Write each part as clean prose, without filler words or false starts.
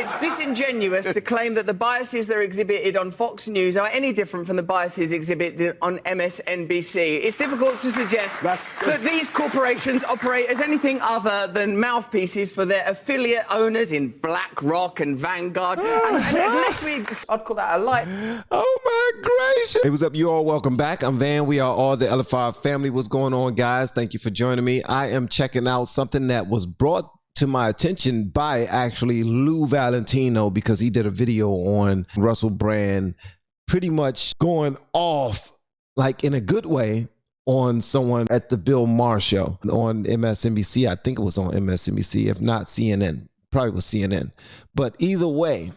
It's disingenuous to claim that the biases that are exhibited on Fox News are any different from the biases exhibited on MSNBC. It's difficult to suggest that these corporations operate as anything other than mouthpieces for their affiliate owners in BlackRock and Vanguard. And unless I'd call that a lie. Oh my gracious. Hey, what's up? You all welcome back. I'm Van. We are all the LFR family. What's going on, guys? Thank you for joining me. I am checking out something that was brought to my attention by actually Lou Valentino, because he did a video on Russell Brand pretty much going off, like in a good way, on someone at the Bill Maher show on MSNBC. I think it was on MSNBC, if not CNN. Probably was CNN. But either way,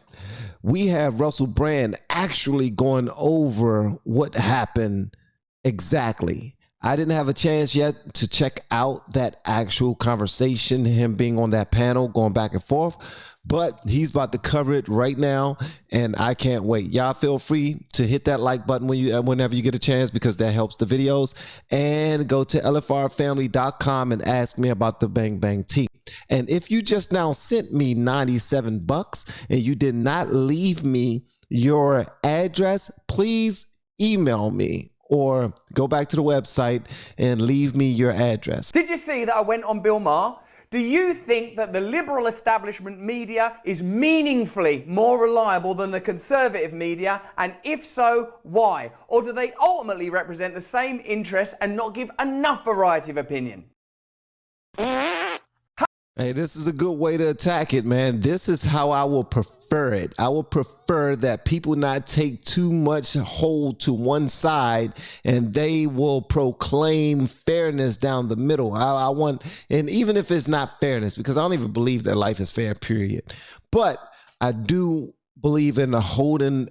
we have Russell Brand actually going over what happened exactly. I didn't have a chance yet to check out that actual conversation, him being on that panel, going back and forth, but he's about to cover it right now, and I can't wait. Y'all feel free to hit that like button whenever you get a chance, because that helps the videos, and go to LFRfamily.com and ask me about the Bang Bang Tea. And if you just now sent me 97 bucks and you did not leave me your address, please email me or go back to the website and leave me your address. Did you see that I went on Bill Maher? Do you think that the liberal establishment media is meaningfully more reliable than the conservative media? And if so, why? Or do they ultimately represent the same interests and not give enough variety of opinion? Hey, this is a good way to attack it, man. This is how I will prefer it. I will prefer that people not take too much hold to one side, and they will proclaim fairness down the middle. I want, and even if it's not fairness, because I don't even believe that life is fair, period. But I do believe in holding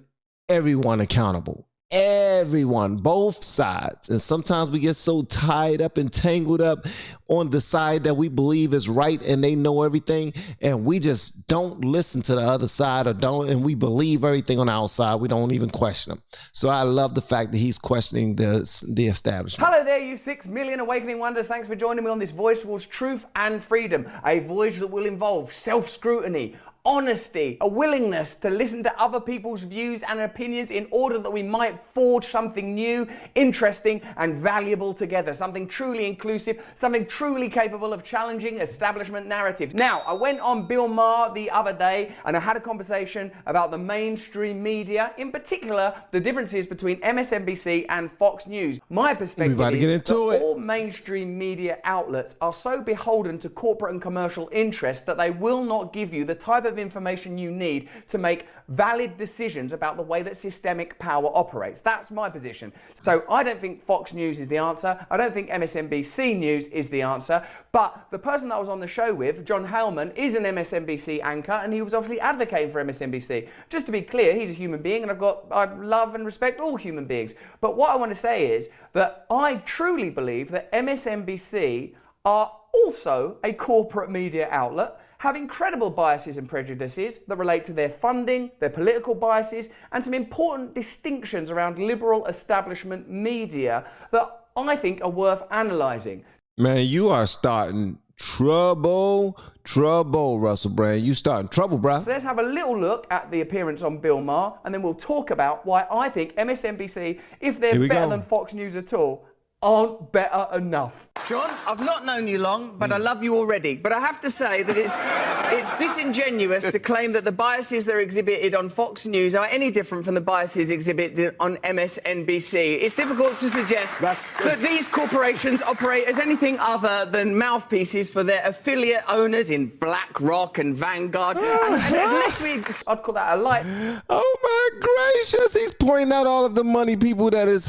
everyone accountable. Everyone, both sides. And sometimes we get so tied up and tangled up on the side that we believe is right and they know everything, and we just don't listen to the other side, and we believe everything on our side. We don't even question them. So I love the fact that he's questioning the establishment. Hello there, you 6 million awakening wonders. Thanks for joining me on this voyage towards truth and freedom, a voyage that will involve self-scrutiny, honesty, a willingness to listen to other people's views and opinions in order that we might forge something new, interesting, and valuable together. Something truly inclusive, something truly capable of challenging establishment narratives. Now, I went on Bill Maher the other day and I had a conversation about the mainstream media, in particular, the differences between MSNBC and Fox News. My perspective is that all mainstream media outlets are so beholden to corporate and commercial interests that they will not give you the type of information you need to make valid decisions about the way that systemic power operates. That's my position. So I don't think Fox News is the answer. I don't think MSNBC News is the answer. But the person that I was on the show with, John Hellman, is an MSNBC anchor, and he was obviously advocating for MSNBC. Just to be clear, he's a human being, and I love and respect all human beings. But what I want to say is that I truly believe that MSNBC are also a corporate media outlet, have incredible biases and prejudices that relate to their funding, their political biases, and some important distinctions around liberal establishment media that I think are worth analysing. Man, you are starting trouble, Russell Brand. You starting trouble, bro. So let's have a little look at the appearance on Bill Maher, and then we'll talk about why I think MSNBC, if they're better than Fox News at all, aren't better enough. John, I've not known you long, but I love you already. But I have to say that it's disingenuous to claim that the biases that are exhibited on Fox News are any different from the biases exhibited on MSNBC. It's difficult to suggest that these corporations operate as anything other than mouthpieces for their affiliate owners in BlackRock and Vanguard. And unless I'd call that a lie. Oh my gracious, he's pointing out all of the money people that is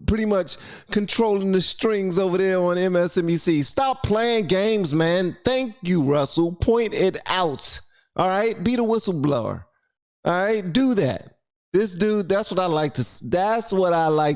pretty much controlling the strings over there on MSNBC. Stop playing games, man. Thank you, Russell. Point it out. All right, be the whistleblower. All right, do that. This dude, that's what I like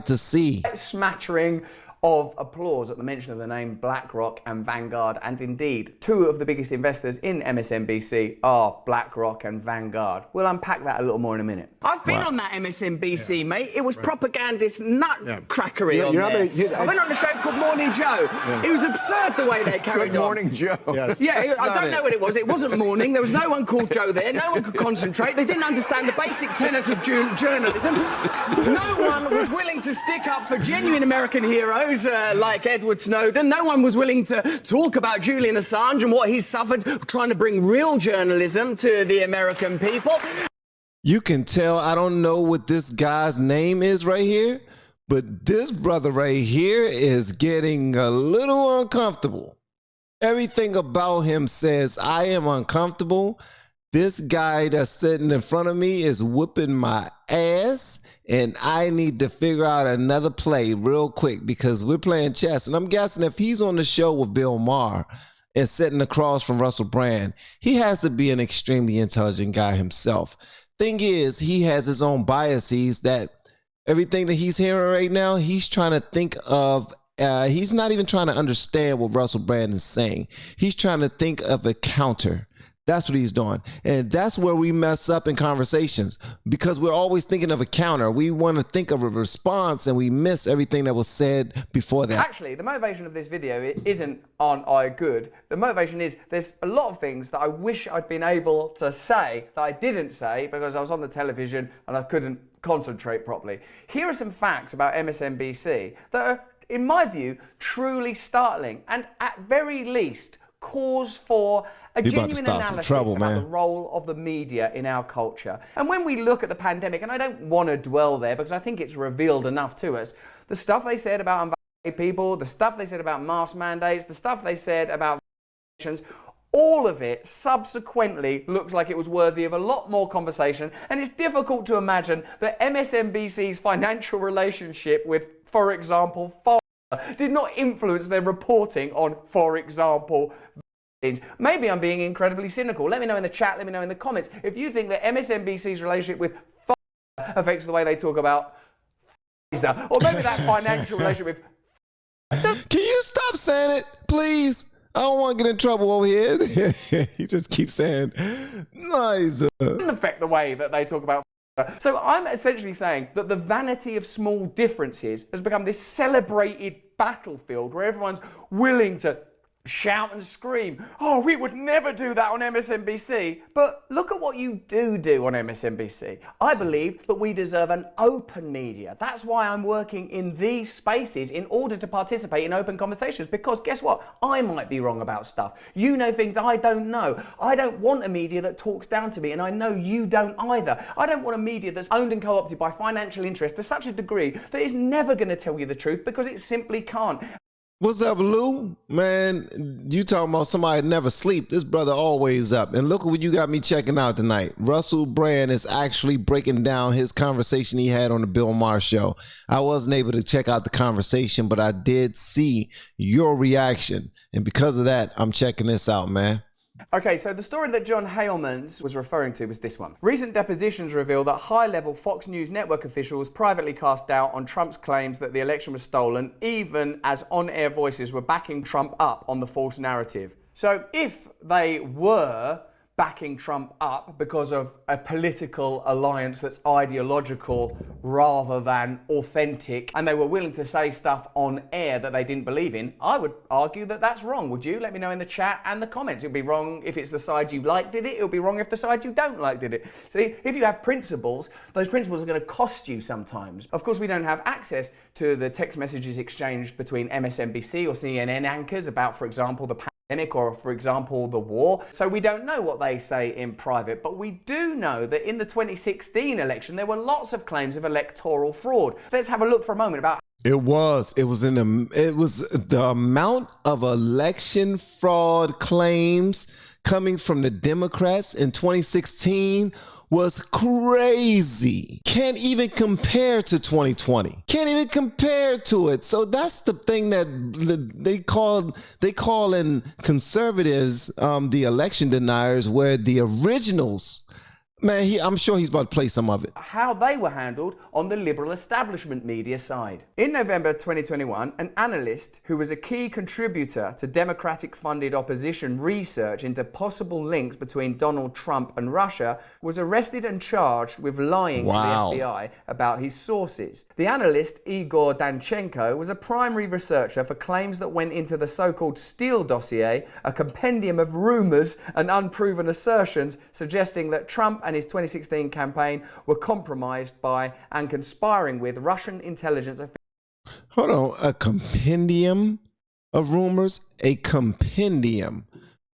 to see. Smattering of applause at the mention of the name BlackRock and Vanguard, and indeed, two of the biggest investors in MSNBC are BlackRock and Vanguard. We'll unpack that a little more in a minute. I've been on that MSNBC, mate. It was propagandist nutcrackery on there. I went on a show called Morning Joe. It was absurd the way they carried Good on. Morning Joe. Yes. Yeah, I don't know what it was. It wasn't morning. There was no one called Joe there. No one could concentrate. They didn't understand the basic tenets of journalism. No one was willing to stick up for genuine American heroes like Edward Snowden. No one was willing to talk about Julian Assange and what he's suffered trying to bring real journalism to the American people. You can tell I don't know what this guy's name is right here, but this brother right here is getting a little uncomfortable. Everything about him says I am uncomfortable. This guy that's sitting in front of me is whooping my ass, and I need to figure out another play real quick because we're playing chess. And I'm guessing if he's on the show with Bill Maher and sitting across from Russell Brand, he has to be an extremely intelligent guy himself. Thing is, he has his own biases that everything that he's hearing right now, he's trying to think of. He's not even trying to understand what Russell Brand is saying. He's trying to think of a counter. That's what he's doing. And that's where we mess up in conversations because we're always thinking of a counter. We want to think of a response and we miss everything that was said before that. Actually, the motivation of this video isn't aren't I good? The motivation is there's a lot of things that I wish I'd been able to say that I didn't say because I was on the television and I couldn't concentrate properly. Here are some facts about MSNBC that are, in my view, truly startling and at very least cause for a genuine analysis about the role of the media in our culture. And when we look at the pandemic, and I don't want to dwell there because I think it's revealed enough to us, the stuff they said about unvaccinated people, the stuff they said about mask mandates, the stuff they said about vaccinations, all of it subsequently looks like it was worthy of a lot more conversation, and it's difficult to imagine that MSNBC's financial relationship with, for example, Pfizer did not influence their reporting on, for example, vaccines. Maybe I'm being incredibly cynical. Let me know in the chat, let me know in the comments if you think that MSNBC's relationship with Pfizer affects the way they talk about Pfizer, or maybe that financial relationship with... Can you stop saying it, please? I don't want to get in trouble over here. He just keeps saying, nice. Doesn't affect the way that they talk about. So I'm essentially saying that the vanity of small differences has become this celebrated battlefield where everyone's willing to shout and scream, oh, we would never do that on MSNBC. But look at what you do on MSNBC. I believe that we deserve an open media. That's why I'm working in these spaces in order to participate in open conversations, because guess what? I might be wrong about stuff. You know things I don't know. I don't want a media that talks down to me, and I know you don't either. I don't want a media that's owned and co-opted by financial interests to such a degree that it's never going to tell you the truth because it simply can't. What's up, Lou? Man, you talking about somebody that never sleep. This brother always up. And look at what you got me checking out tonight. Russell Brand is actually breaking down his conversation he had on the Bill Maher show. I wasn't able to check out the conversation, but I did see your reaction. And because of that, I'm checking this out, man. Okay, so the story that John Hailmans was referring to was this one. Recent depositions reveal that high-level Fox News network officials privately cast doubt on Trump's claims that the election was stolen, even as on-air voices were backing Trump up on the false narrative. So if they were backing Trump up because of a political alliance that's ideological rather than authentic, and they were willing to say stuff on air that they didn't believe in, I would argue that that's wrong, would you? Let me know in the chat and the comments. It'll be wrong if it's the side you like did it, it'll be wrong if the side you don't like did it. See, if you have principles, those principles are going to cost you sometimes. Of course, we don't have access to the text messages exchanged between MSNBC or CNN anchors about, for example, the pandemic or, for example, the war. So we don't know what they say in private, but we do know that in the 2016 election, there were lots of claims of electoral fraud. Let's have a look for a moment about It was the amount of election fraud claims coming from the Democrats in 2016 was crazy. Can't even compare to 2020. Can't even compare to it. So that's the thing that they call in conservatives the election deniers, where the originals Man, I'm sure he's about to play some of it. How they were handled on the liberal establishment media side. In November 2021, an analyst who was a key contributor to Democratic-funded opposition research into possible links between Donald Trump and Russia was arrested and charged with lying to the FBI about his sources. The analyst, Igor Danchenko, was a primary researcher for claims that went into the so-called Steele dossier, a compendium of rumors and unproven assertions suggesting that Trump and his 2016 campaign were compromised by and conspiring with Russian intelligence officials. Hold on, a compendium of rumors? A compendium.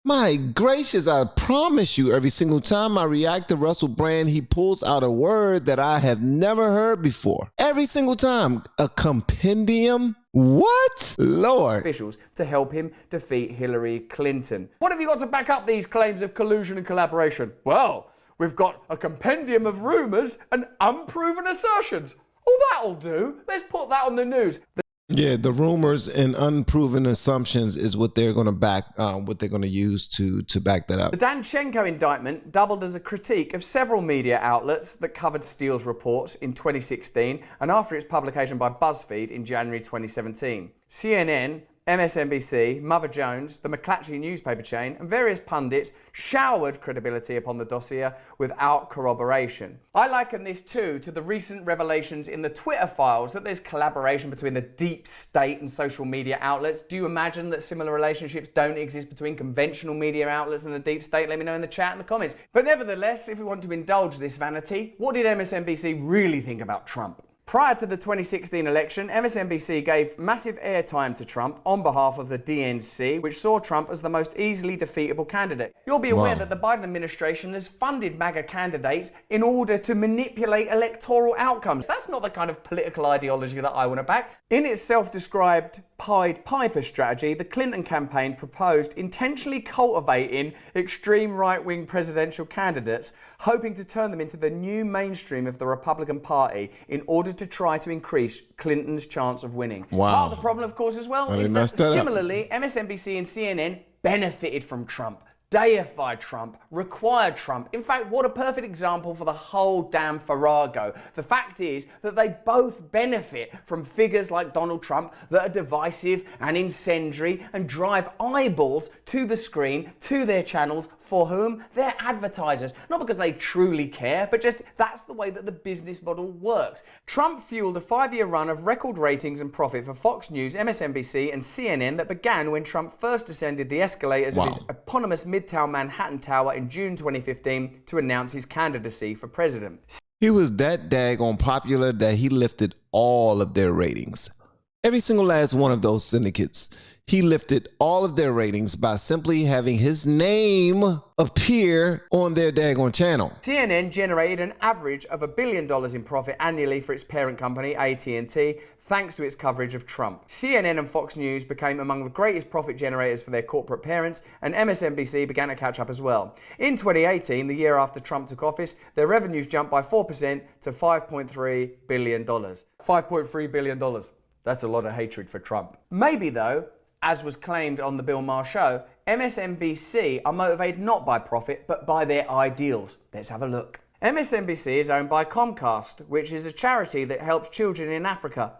My gracious, I promise you, every single time I react to Russell Brand, he pulls out a word that I have never heard before. Every single time. A compendium? What? Lord. Officials to help him defeat Hillary Clinton. What have you got to back up these claims of collusion and collaboration? Well, we've got a compendium of rumors and unproven assertions. Oh, that'll do. Let's put that on the news. Yeah, the rumors and unproven assumptions is what they're going to back, what they're going to use to back that up. The Danchenko indictment doubled as a critique of several media outlets that covered Steele's reports in 2016 and after its publication by BuzzFeed in January 2017. CNN, MSNBC, Mother Jones, the McClatchy newspaper chain, and various pundits showered credibility upon the dossier without corroboration. I liken this too to the recent revelations in the Twitter files that there's collaboration between the deep state and social media outlets. Do you imagine that similar relationships don't exist between conventional media outlets and the deep state? Let me know in the chat and the comments. But nevertheless, if we want to indulge this vanity, what did MSNBC really think about Trump? Prior to the 2016 election, MSNBC gave massive airtime to Trump on behalf of the DNC, which saw Trump as the most easily defeatable candidate. You'll be aware that the Biden administration has funded MAGA candidates in order to manipulate electoral outcomes. That's not the kind of political ideology that I want to back. In its self-described Pied Piper strategy, the Clinton campaign proposed intentionally cultivating extreme right-wing presidential candidates, hoping to turn them into the new mainstream of the Republican Party in order to try to increase Clinton's chance of winning. Wow. Part of the problem, of course, as well, is that similarly, MSNBC and CNN benefited from Trump, deified Trump, required Trump. In fact, what a perfect example for the whole damn farrago. The fact is that they both benefit from figures like Donald Trump that are divisive and incendiary and drive eyeballs to the screen, to their channels. For whom? They're advertisers. Not because they truly care, but just that's the way that the business model works. Trump fueled a 5-year run of record ratings and profit for Fox News, MSNBC, and CNN that began when Trump first ascended the escalators of his eponymous Midtown Manhattan Tower in June 2015 to announce his candidacy for president. He was that daggone popular that he lifted all of their ratings. Every single last one of those syndicates. He lifted all of their ratings by simply having his name appear on their daggone channel. CNN generated an average of $1 billion in profit annually for its parent company, AT&T, thanks to its coverage of Trump. CNN and Fox News became among the greatest profit generators for their corporate parents, and MSNBC began to catch up as well. In 2018, the year after Trump took office, their revenues jumped by 4% to $5.3 billion. $5.3 billion. That's a lot of hatred for Trump. Maybe though, as was claimed on the Bill Maher show, MSNBC are motivated not by profit, but by their ideals. Let's have a look. MSNBC is owned by Comcast, which is a charity that helps children in Africa.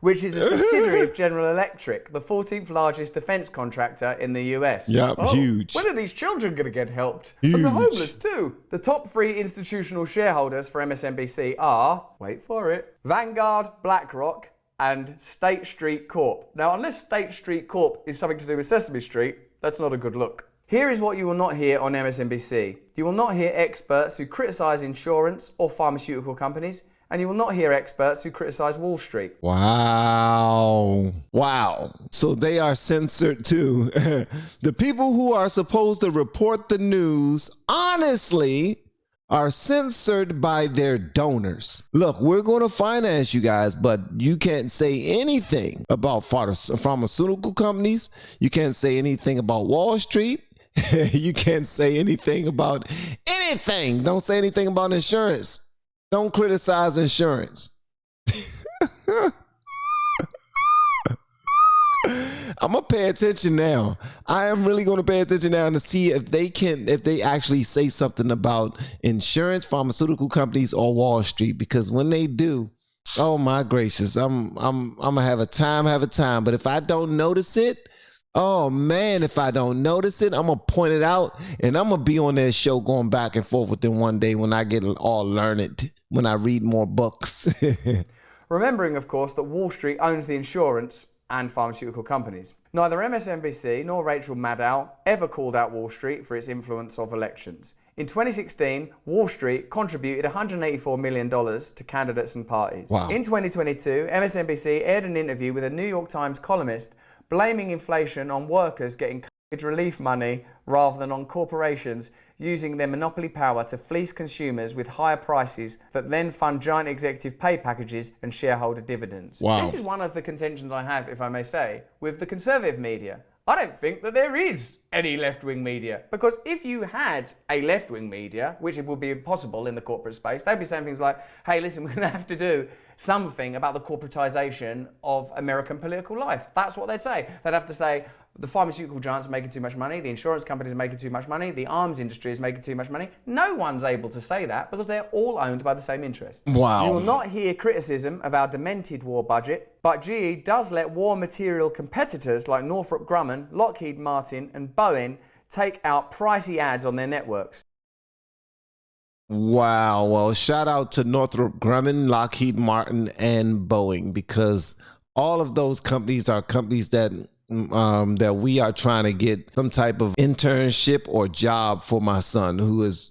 Which is a subsidiary of General Electric, the 14th largest defense contractor in the US. Huge. When are these children going to get helped? Huge. And the homeless too. The top 3 institutional shareholders for MSNBC are, wait for it, Vanguard, BlackRock, and State Street Corp. Now, unless State Street Corp is something to do with Sesame Street, that's not a good look. Here is what you will not hear on MSNBC. You will not hear experts who criticize insurance or pharmaceutical companies, and you will not hear experts who criticize Wall Street. Wow. So they are censored too. The people who are supposed to report the news honestly are censored by their donors. Look, we're going to finance you guys, but you can't say anything about pharmaceutical companies. You can't say anything about Wall Street. You can't say anything about anything. Don't say anything about insurance. Don't criticize insurance. I'm gonna pay attention now. I am really gonna pay attention now to see if they actually say something about insurance, pharmaceutical companies, or Wall Street. Because when they do, oh my gracious, I'm gonna have a time. But if I don't notice it, oh man, if I don't notice it, I'm gonna point it out, and I'm gonna be on their show going back and forth with them one day when I get all learned, when I read more books. Remembering, of course, that Wall Street owns the insurance and pharmaceutical companies. Neither MSNBC nor Rachel Maddow ever called out Wall Street for its influence of elections. In 2016, Wall Street contributed $184 million to candidates and parties. Wow. In 2022, MSNBC aired an interview with a New York Times columnist blaming inflation on workers getting COVID relief money rather than on corporations using their monopoly power to fleece consumers with higher prices that then fund giant executive pay packages and shareholder dividends. Wow. This is one of the contentions I have, if I may say, with the conservative media. I don't think that there is any left-wing media, because if you had a left-wing media, which it would be impossible in the corporate space, they'd be saying things like, hey, listen, we're going to have to do something about the corporatization of American political life. That's what they'd say. They'd have to say, the pharmaceutical giants are making too much money, the insurance companies are making too much money, the arms industry is making too much money. No one's able to say that because they're all owned by the same interests. Wow. You will not hear criticism of our demented war budget, but GE does let war material competitors like Northrop Grumman, Lockheed Martin and Boeing take out pricey ads on their networks. Wow. Well, shout out to Northrop Grumman, Lockheed Martin, and Boeing, because all of those companies are companies that we are trying to get some type of internship or job for my son, who is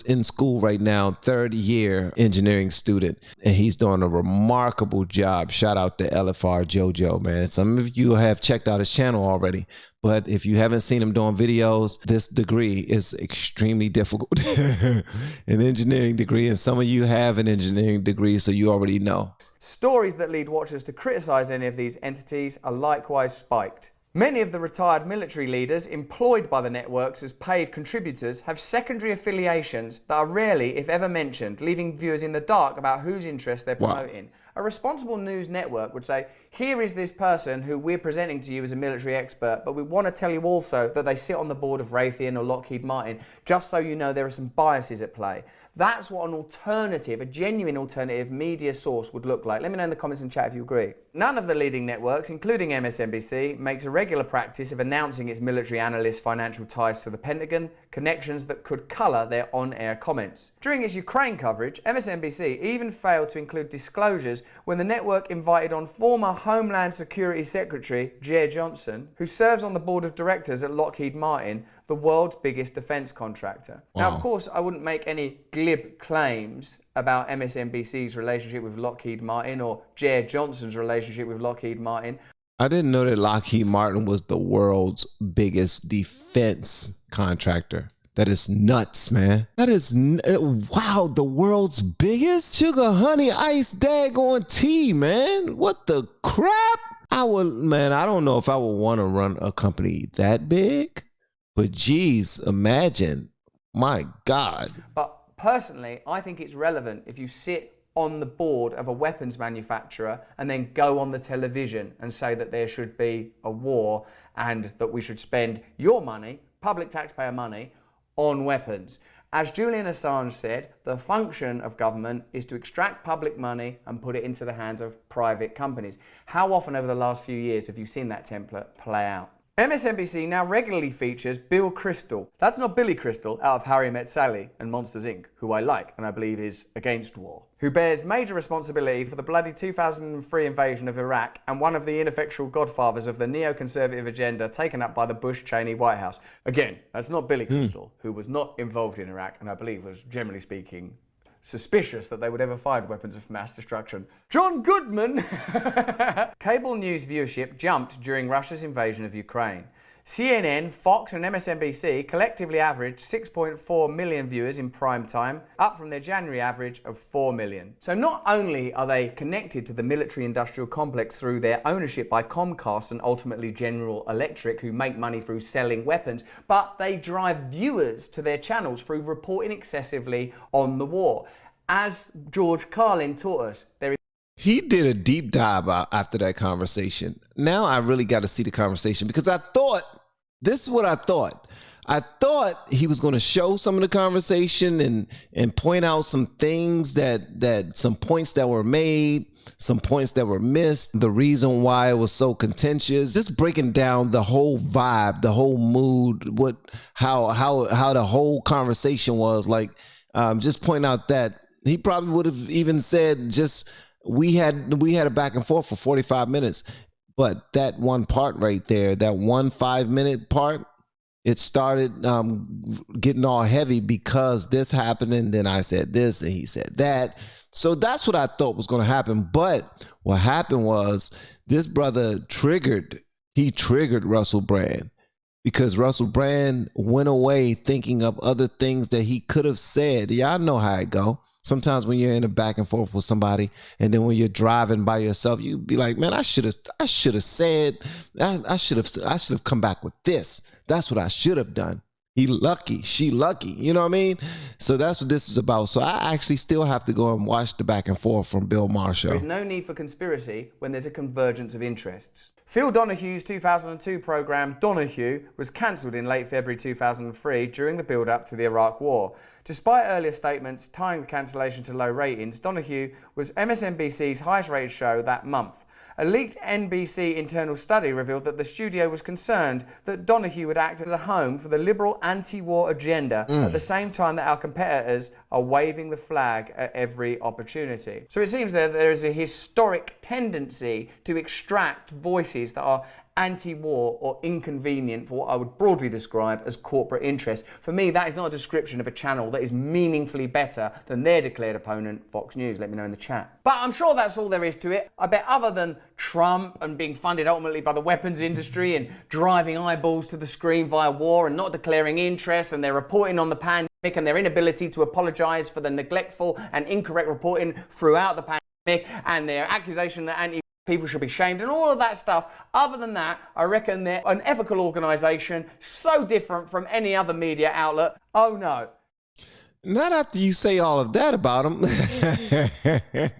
in school right now, third year engineering student, and he's doing a remarkable job. Shout out to LFR JoJo, man. Some of you have checked out his channel already, but if you haven't seen him doing videos, this degree is extremely difficult, an engineering degree, and some of you have an engineering degree, so you already know. Stories that lead watchers to criticize any of these entities are likewise spiked. Many of the retired military leaders employed by the networks as paid contributors have secondary affiliations that are rarely, if ever, mentioned, leaving viewers in the dark about whose interests they're promoting. Wow. A responsible news network would say, here is this person who we're presenting to you as a military expert, but we want to tell you also that they sit on the board of Raytheon or Lockheed Martin, just so you know there are some biases at play. That's what an alternative, a genuine alternative media source would look like. Let me know in the comments and chat if you agree. None of the leading networks, including MSNBC, makes a regular practice of announcing its military analysts' financial ties to the Pentagon, connections that could colour their on-air comments. During its Ukraine coverage, MSNBC even failed to include disclosures when the network invited on former Homeland Security Secretary Jeh Johnson, who serves on the board of directors at Lockheed Martin, the world's biggest defense contractor. Wow. Now, of course, I wouldn't make any glib claims about MSNBC's relationship with Lockheed Martin or Jeh Johnson's relationship with Lockheed Martin. I didn't know that Lockheed Martin was the world's biggest defense contractor. That is nuts, man. That is, wow, the world's biggest? Sugar, honey, ice, daggone tea, man. What the crap? I don't know if I would want to run a company that big. But geez, imagine, my God. But personally, I think it's relevant if you sit on the board of a weapons manufacturer and then go on the television and say that there should be a war and that we should spend your money, public taxpayer money, on weapons. As Julian Assange said, the function of government is to extract public money and put it into the hands of private companies. How often over the last few years have you seen that template play out? MSNBC now regularly features Bill Crystal. That's not Billy Crystal out of Harry Met Sally and Monsters Inc., who I like and I believe is against war, who bears major responsibility for the bloody 2003 invasion of Iraq and one of the ineffectual godfathers of the neoconservative agenda taken up by the Bush-Cheney White House. Again, that's not Billy Crystal, who was not involved in Iraq and I believe was, generally speaking, suspicious that they would ever find weapons of mass destruction. John Goodman! Cable news viewership jumped during Russia's invasion of Ukraine. CNN, Fox and MSNBC collectively averaged 6.4 million viewers in prime time, up from their January average of 4 million. So not only are they connected to the military-industrial complex through their ownership by Comcast and ultimately General Electric, who make money through selling weapons, but they drive viewers to their channels through reporting excessively on the war. As George Carlin taught us, there is He did a deep dive after that conversation. Now I really got to see the conversation because this is what I thought. I thought he was going to show some of the conversation and point out some things that some points that were made, some points that were missed, the reason why it was so contentious, just breaking down the whole vibe, the whole mood, how the whole conversation was like, just point out that he probably would have even said just, we had a back and forth for 45 minutes, but that one part right there, that 1 5-minute part, it started getting all heavy because this happened and then I said this and he said that. So that's what I thought was going to happen. But what happened was this brother triggered Russell Brand because Russell Brand went away thinking of other things that he could have said. Y'all know how it go. Sometimes when you're in a back and forth with somebody, and then when you're driving by yourself, you be like, "Man, I should have said, I should have come back with this. That's what I should have done." He lucky, she lucky. You know what I mean? So that's what this is about. So I actually still have to go and watch the back and forth from Bill Maher show. There is no need for conspiracy when there's a convergence of interests. Phil Donahue's 2002 programme Donahue was cancelled in late February 2003 during the build-up to the Iraq War. Despite earlier statements tying the cancellation to low ratings, Donahue was MSNBC's highest-rated show that month. A leaked NBC internal study revealed that the studio was concerned that Donahue would act as a home for the liberal anti-war agenda at the same time that our competitors are waving the flag at every opportunity. So it seems that there is a historic tendency to extract voices that are anti-war or inconvenient for what I would broadly describe as corporate interest. For me, that is not a description of a channel that is meaningfully better than their declared opponent, Fox News. Let me know in the chat. But I'm sure that's all there is to it. I bet other than Trump and being funded ultimately by the weapons industry and driving eyeballs to the screen via war and not declaring interest, and their reporting on the pandemic and their inability to apologise for the neglectful and incorrect reporting throughout the pandemic, and their accusation that people should be shamed and all of that stuff. Other than that, I reckon they're an ethical organisation, so different from any other media outlet. Oh no. Not after you say all of that about them.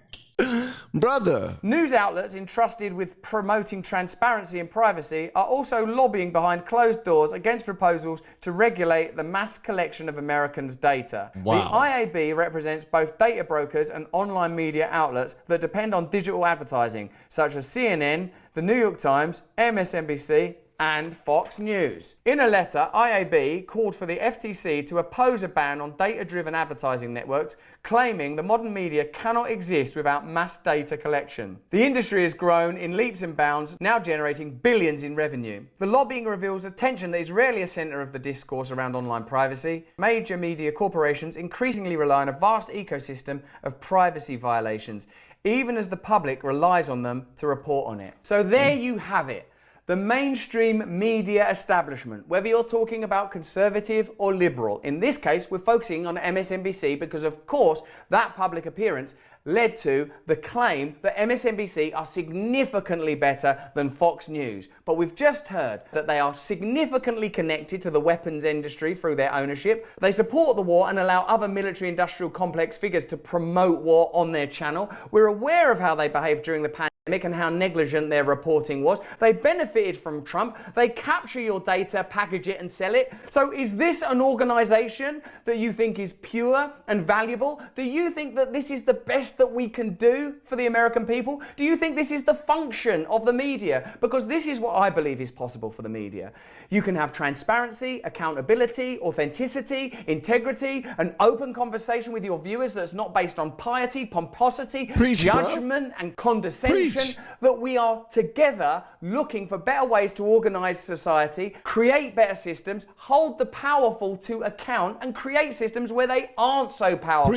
Brother. News outlets entrusted with promoting transparency and privacy are also lobbying behind closed doors against proposals to regulate the mass collection of Americans' data. Wow. The IAB represents both data brokers and online media outlets that depend on digital advertising, such as CNN, the New York Times, MSNBC, and Fox News. In a letter, IAB called for the FTC to oppose a ban on data-driven advertising networks, claiming the modern media cannot exist without mass data collection. The industry has grown in leaps and bounds, now generating billions in revenue. The lobbying reveals a tension that is rarely a centre of the discourse around online privacy. Major media corporations increasingly rely on a vast ecosystem of privacy violations, even as the public relies on them to report on it. So there you have it. The mainstream media establishment, whether you're talking about conservative or liberal. In this case, we're focusing on MSNBC because, of course, that public appearance led to the claim that MSNBC are significantly better than Fox News. But we've just heard that they are significantly connected to the weapons industry through their ownership. They support the war and allow other military-industrial complex figures to promote war on their channel. We're aware of how they behaved during the pandemic and how negligent their reporting was. They benefited from Trump. They capture your data, package it and sell it. So is this an organisation that you think is pure and valuable? Do you think that this is the best that we can do for the American people? Do you think this is the function of the media? Because this is what I believe is possible for the media. You can have transparency, accountability, authenticity, integrity, an open conversation with your viewers that's not based on piety, pomposity, judgment and condescension. That we are together looking for better ways to organise society, create better systems, hold the powerful to account, and create systems where they aren't so powerful.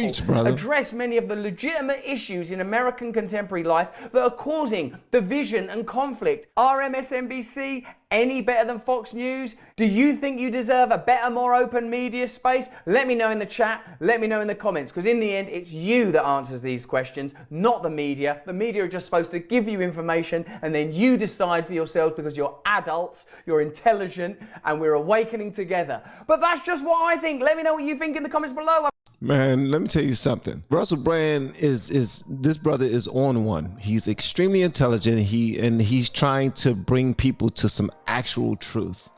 Address many of the legitimate issues in American contemporary life that are causing division and conflict. Are MSNBC any better than Fox News? Do you think you deserve a better, more open media space? Let me know in the chat, let me know in the comments, because in the end, it's you that answers these questions, not the media. The media are just supposed to give you information and then you decide for yourselves because you're adults, you're intelligent, and we're awakening together. But that's just what I think. Let me know what you think in the comments below. Man, let me tell you something. Russell Brand is this brother is on one. He's extremely intelligent. He's trying to bring people to some actual truth.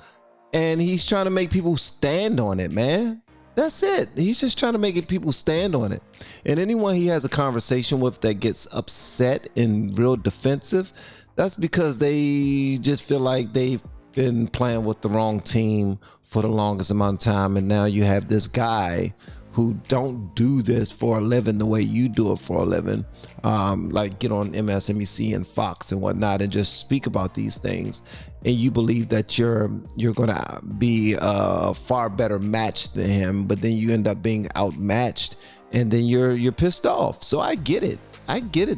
And he's trying to make people stand on it, man. That's it. He's just trying to make people stand on it. And anyone he has a conversation with that gets upset and real defensive, that's because they just feel like they've been playing with the wrong team for the longest amount of time. And now you have this guy who don't do this for a living the way you do it for a living, like get on MSNBC and Fox and whatnot and just speak about these things, and you believe that you're gonna be a far better match than him, but then you end up being outmatched, and then you're pissed off. So I get it.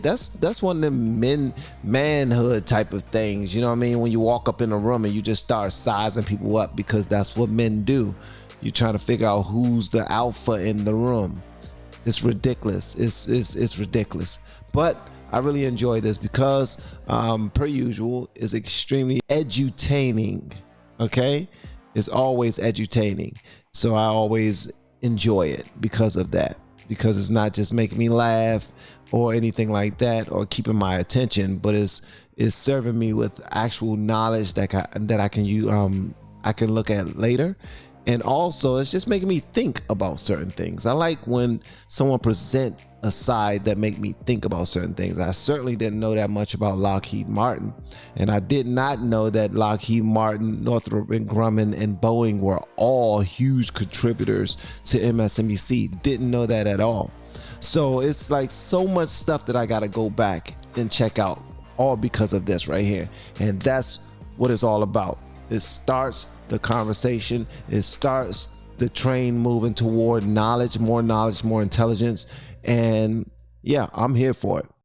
That's one of them manhood type of things. You know what I mean? When you walk up in a room and you just start sizing people up because that's what men do. You're trying to figure out who's the alpha in the room. It's ridiculous. It's ridiculous. But I really enjoy this because, per usual, it's extremely edutaining. Okay? It's always edutaining. So I always enjoy it because of that. Because it's not just making me laugh or anything like that or keeping my attention, but it's serving me with actual knowledge that I can look at later. And also, it's just making me think about certain things. I like when someone present a side that make me think about certain things. I certainly didn't know that much about Lockheed Martin. And I did not know that Lockheed Martin, Northrop and Grumman, and Boeing were all huge contributors to MSNBC. Didn't know that at all. So it's like so much stuff that I got to go back and check out, all because of this right here. And that's what it's all about. It starts the conversation. It starts the train moving toward knowledge, more intelligence. And yeah, I'm here for it.